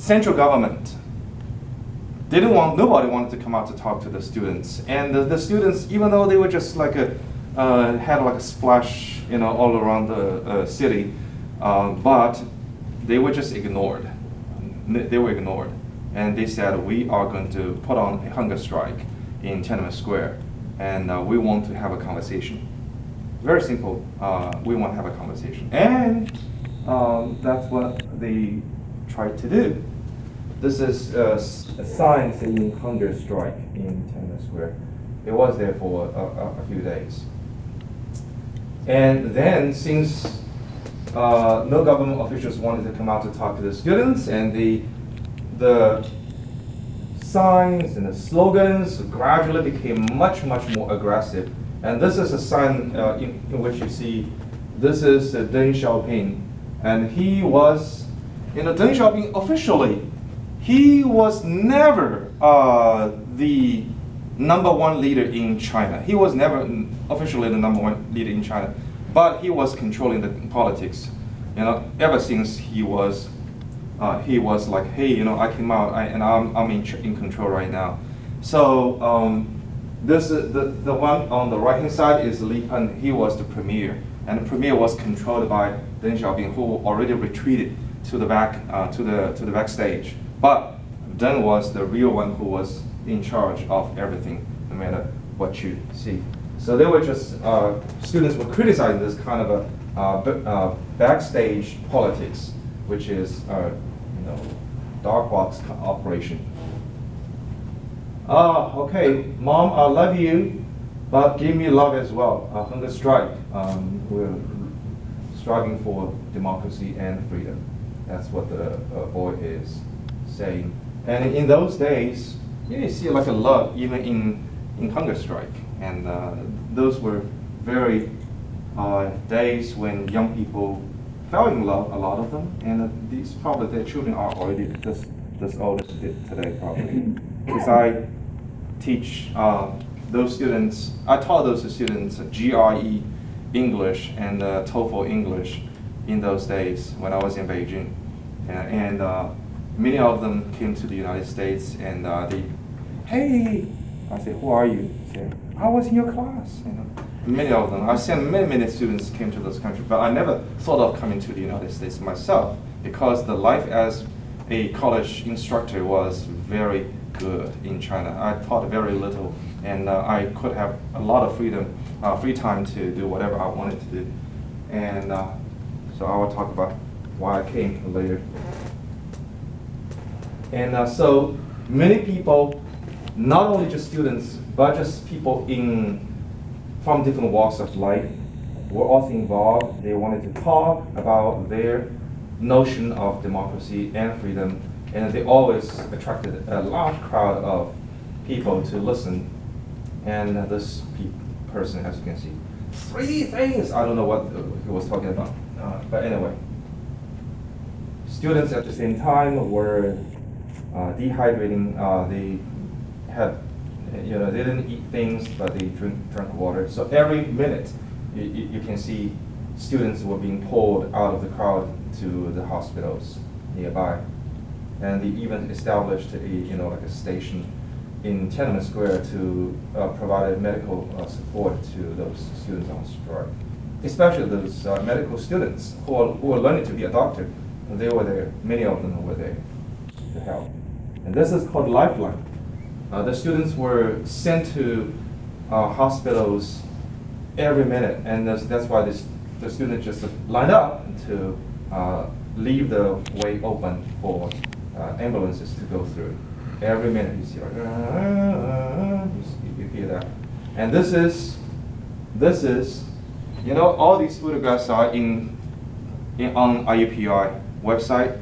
central government nobody wanted to come out to talk to the students. And the students, even though they were just like had like a splash, all around the city, but they were just ignored. They were ignored. And they said, we are going to put on a hunger strike in Tiananmen Square, and we want to have a conversation. Very simple, we want to have a conversation. And that's what they tried to do. This is a sign saying hunger strike in Tiananmen Square. It was there for a few days. And then, since no government officials wanted to come out to talk to the students, and the signs and the slogans gradually became much, much more aggressive. And this is a sign in which you see, this is Deng Xiaoping. And he was, Deng Xiaoping officially, he was never the #1 leader in China. He was never officially the #1 leader in China, but he was controlling the politics. Ever since he was like, hey, I came out and I'm in control right now. So this is the one on the right hand side is Li Peng. He was the premier, and the premier was controlled by Deng Xiaoping, who already retreated to the back to the backstage. But Deng was the real one who was in charge of everything, no matter what you see. So they were just students were criticizing this kind of a backstage politics, which is dark box operation. Okay, Mom, I love you, but give me love as well. Hunger strike. We're striving for democracy and freedom. That's what the boy is saying. And in those days, you see like a love even in hunger strike. And those were very days when young people fell in love, a lot of them. And these probably their children are already this old today probably. Because I teach those students, I taught those students GRE English and TOEFL English in those days when I was in Beijing. And many of them came to the United States, and they, hey, I said, who are you? They said, I was in your class. Many of them, I sent many students came to this country, but I never thought of coming to the United States myself, because the life as a college instructor was very good in China. I taught very little, and I could have a lot of free time to do whatever I wanted to do. And so I will talk about why I came later. And so many people, not only just students, but just people from different walks of life were also involved. They wanted to talk about their notion of democracy and freedom, and they always attracted a large crowd of people to listen. And this person, as you can see, 3 things, I don't know what he was talking about, but anyway. Students at the same time were dehydrating. They had, they didn't eat things, but they drank water. So every minute, you can see students were being pulled out of the crowd to the hospitals nearby, and they even established like a station in Tiananmen Square to provide medical support to those students on strike, especially those medical students who are learning to be a doctor. They were there. Many of them were there to help. And this is called Lifeline. The students were sent to hospitals every minute, and that's why the students just lined up to leave the way open for ambulances to go through. Every minute you see like, you hear that. And this is, all these photographs are on IUPI website.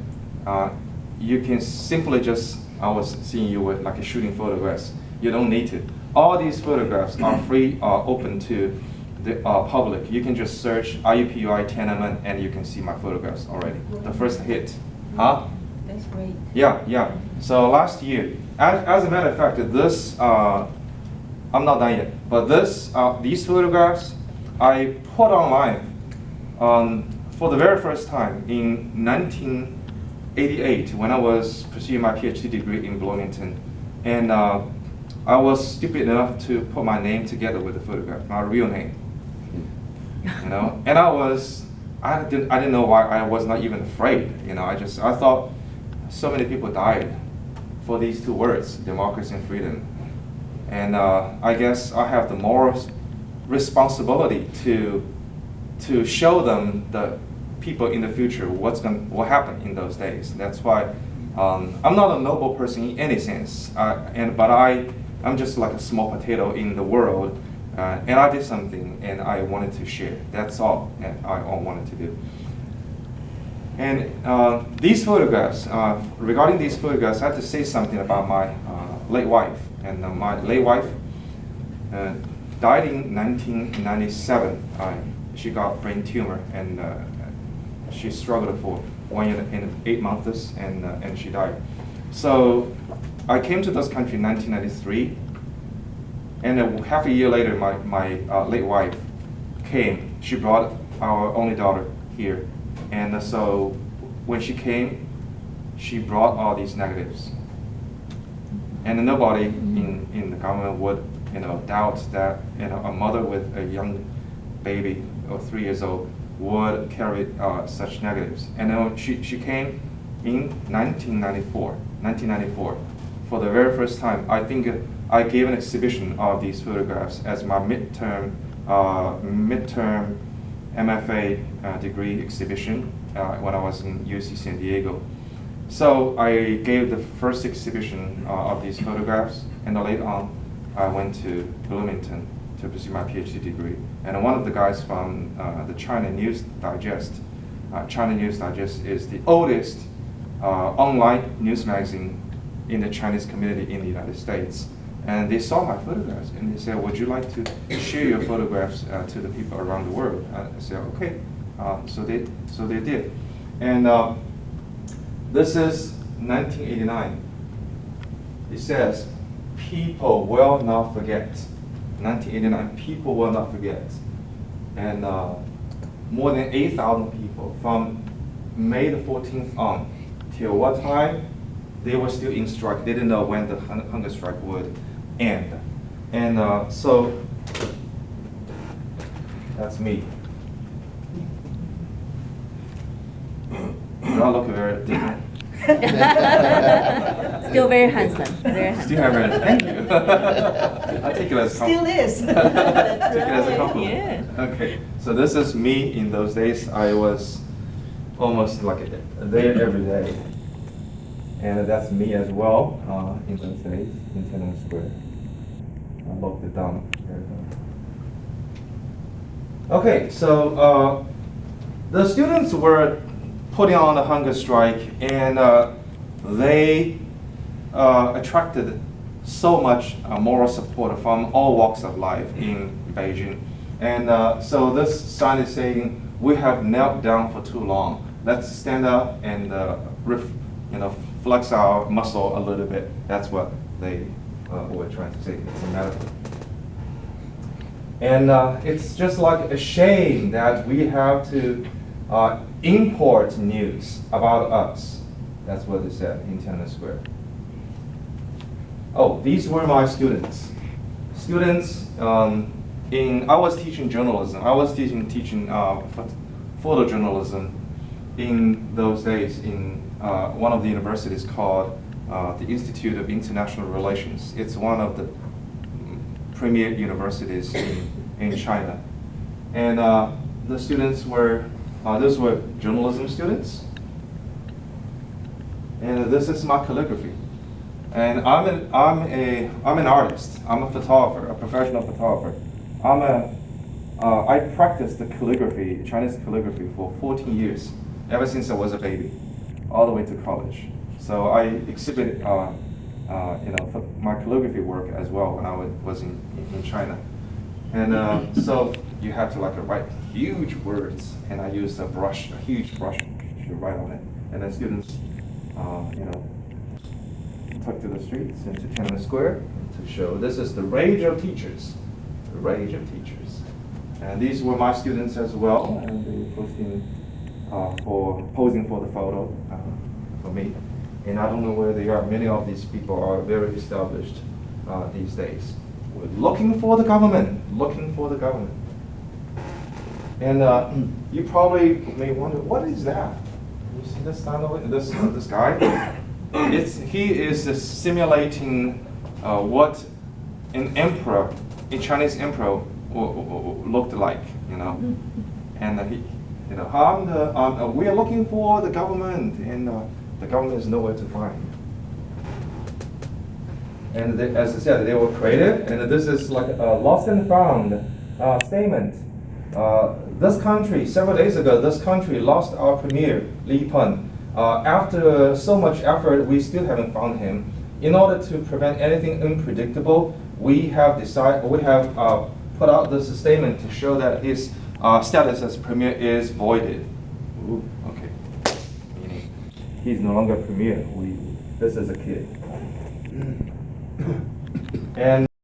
You can simply just, I was seeing you with like a shooting photographs. You don't need to. All these photographs are free, open to the public. You can just search IUPI Tiananmen and you can see my photographs already. The first hit. Huh? That's great. Yeah. So last year, as a matter of fact, this, I'm not done yet, but these photographs I put online for the very first time in 19 1988 when I was pursuing my PhD degree in Bloomington, and I was stupid enough to put my name together with the photograph, my real name. You know, and I didn't know why I was not even afraid. You know, I thought so many people died for these two words, democracy and freedom. And I guess I have the moral responsibility to show them, the people in the future, what happen in those days. That's why I'm not a noble person in any sense, but I'm just like a small potato in the world, and I did something and I wanted to share. That's all that I wanted to do. And these photographs, regarding these photographs, I have to say something about my late wife. And my late wife died in 1997. She got brain tumor, and she struggled for 1 year and 8 months, and she died. So I came to this country in 1993, and half a year later, my late wife came. She brought our only daughter here, and so when she came, she brought all these negatives. And nobody in the government would, doubt that, a mother with a young baby of 3 years old would carry such negatives. And she came in 1994 for the very first time. I think I gave an exhibition of these photographs as my midterm MFA degree exhibition when I was in UC San Diego. So I gave the first exhibition of these photographs, and later on I went to Bloomington to pursue my PhD degree. And one of the guys from the China News Digest, China News Digest is the oldest online news magazine in the Chinese community in the United States. And they saw my photographs and they said, would you like to share your photographs to the people around the world? I said, okay. So they did. And this is 1989. It says, people will not forget. 1989, people will not forget. And more than 8,000 people from May the 14th on till what time? They were still in strike. They didn't know when the hunger strike would end. And so that's me. Do I look very different? Still very handsome. Very handsome. Still very handsome. Thank you. I take it as a compliment. Still is. Take it as a compliment. Yeah. Okay. So this is me in those days. I was almost like there every day. And that's me as well in those days in Tiananmen Square. I looked it down. Okay, so the students were putting on a hunger strike, and they attracted so much moral support from all walks of life in Beijing. And so this sign is saying, we have knelt down for too long. Let's stand up and flex our muscle a little bit. That's what they were trying to say. It's a metaphor. And it's just like a shame that we have to import news about us. That's what they said in Tiananmen Square. Oh, these were my students. Students I was teaching journalism. I was teaching photojournalism in those days in one of the universities called the Institute of International Relations. It's one of the premier universities in China. And the students were, those were journalism students. And this is my calligraphy. And I'm an artist. I'm a photographer, a professional photographer. I practiced the calligraphy, Chinese calligraphy, for 14 years, ever since I was a baby, all the way to college. So I exhibited, my calligraphy work as well when I was in China. And so you have to write huge words, and I used a huge brush to write on it. And then students, took to the streets into Tiananmen Square to show this is the rage of teachers, the rage of teachers. And these were my students as well, and they posing for the photo for me, and I don't know where they are. Many of these people are very established these days. We're looking for the government, looking for the government. And you probably may wonder, what is that? You see this this guy? He is simulating what an emperor, a Chinese emperor, looked like, you know. And he, you know, we are looking for the government, and the government is nowhere to find. And they, as I said, they were creative, and this is like a lost and found statement. This country, several days ago, this country lost our premier, Li Peng. After so much effort, we still haven't found him. In order to prevent anything unpredictable, we have put out this statement to show that his status as premier is voided. Ooh, okay. Meaning he's no longer premier. This is a kid. And